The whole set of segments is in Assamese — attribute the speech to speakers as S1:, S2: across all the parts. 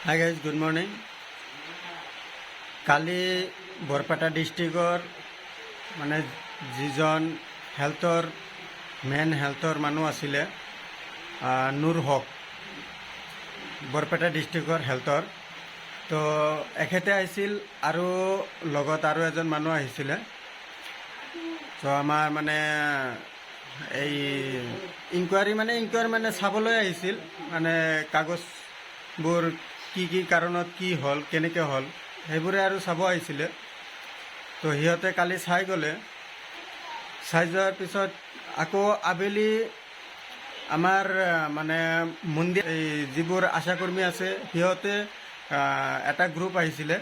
S1: হাই গাইজ গুড মৰ্ণিং। কালি বৰপেটা ডিষ্ট্ৰিক্টৰ মানে যিজন মেইন হেল্থৰ মানুহ আছিলে নুৰ হক, বৰপেটা ডিষ্ট্ৰিক্টৰ হেল্থৰ, তো এখেতে আহিছিল আৰু লগত আৰু এজন মানুহ আহিছিলে। তো আমাৰ মানে এই ইনকুৱাৰী মানে চাবলৈ আহিছিল, মানে কাগজবোৰ কি কাৰণত কি হ'ল, কেনেকৈ হ'ল সেইবোৰে আৰু চাব আহিছিলে। তো সিহঁতে কালি চাই গ'লে, চাই যোৱাৰ পিছত আকৌ আবেলি আমাৰ মানে মন্দিৰ এই যিবোৰ আশাকৰ্মী আছে সিহঁতে এটা গ্ৰুপ আহিছিলে,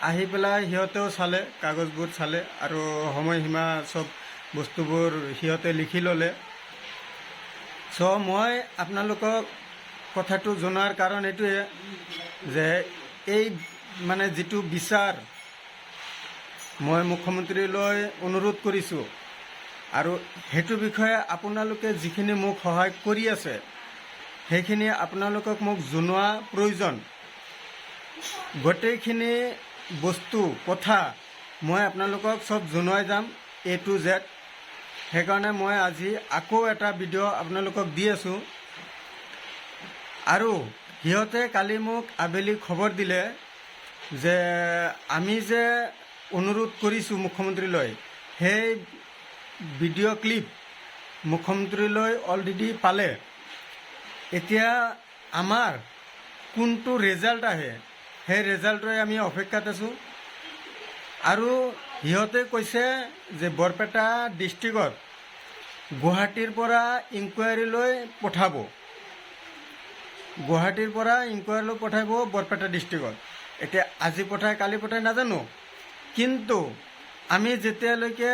S1: আহি পেলাই সিহঁতেও চালে, কাগজবোৰ চালে আৰু সময়সীমা চব বস্তুবোৰ সিহঁতে লিখি ল'লে। চ' মই আপোনালোকক কথাটো জনোৱাৰ কাৰণ এইটোৱে যে এই মানে যিটো বিচাৰ মই মুখ্যমন্ত্ৰীলৈ অনুৰোধ কৰিছোঁ, আৰু সেইটো বিষয়ে আপোনালোকে যিখিনি মোক সহায় কৰি আছে সেইখিনি আপোনালোকক মোক জনোৱা প্ৰয়োজন। গোটেইখিনি বস্তু কথা মই আপোনালোকক চব জনাই যাম A to Z। সেইকাৰণে মই আজি আকৌ এটা ভিডিঅ' আপোনালোকক দি আছোঁ। আৰু সিহঁতে কালি মোক আবেলি খবৰ দিলে যে আমি যে অনুৰোধ কৰিছোঁ মুখ্যমন্ত্ৰীলৈ, সেই ভিডিঅ' ক্লিপ মুখ্যমন্ত্ৰীলৈ অলৰেডি পালে। এতিয়া আমাৰ কোনটো ৰেজাল্ট আহে সেই ৰেজাল্টৰে আমি অপেক্ষাত আছোঁ। আৰু সিহঁতে কৈছে যে বৰপেটা ডিষ্ট্ৰিক্টত গুৱাহাটীৰ পৰা ইনকুৱাৰীলৈ পঠাব, বৰপেটা ডিষ্ট্ৰিক্টত। এতিয়া আজি পঠায় কালি পঠায় নাজানো, কিন্তু আমি যেতিয়ালৈকে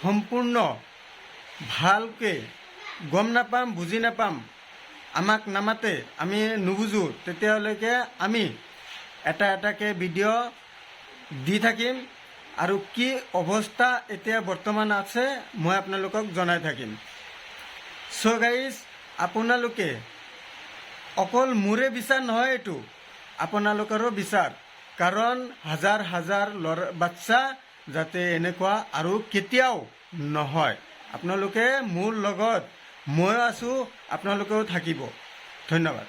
S1: সম্পূৰ্ণ ভালকৈ গম নাপাম, বুজি নাপাম, আমাক নামাতে, আমি নুবুজোঁ, তেতিয়ালৈকে আমি এটাকৈ ভিডিঅ' দি থাকিম। আৰু কি অৱস্থা এতিয়া বৰ্তমান আছে মই আপোনালোকক জনাই থাকিম। চ' গাইজ, আপোনালোকে অকল মোৰে বিচাৰ নহয়, এইটো আপোনালোকৰো বিচাৰ, কাৰণ হাজাৰ হাজাৰ বাচ্চা যাতে এনেকুৱা আৰু কেতিয়াও নহয়। আপোনালোকে মোৰ লগত, ময়ো আছোঁ, আপোনালোকেও থাকিব। ধন্যবাদ।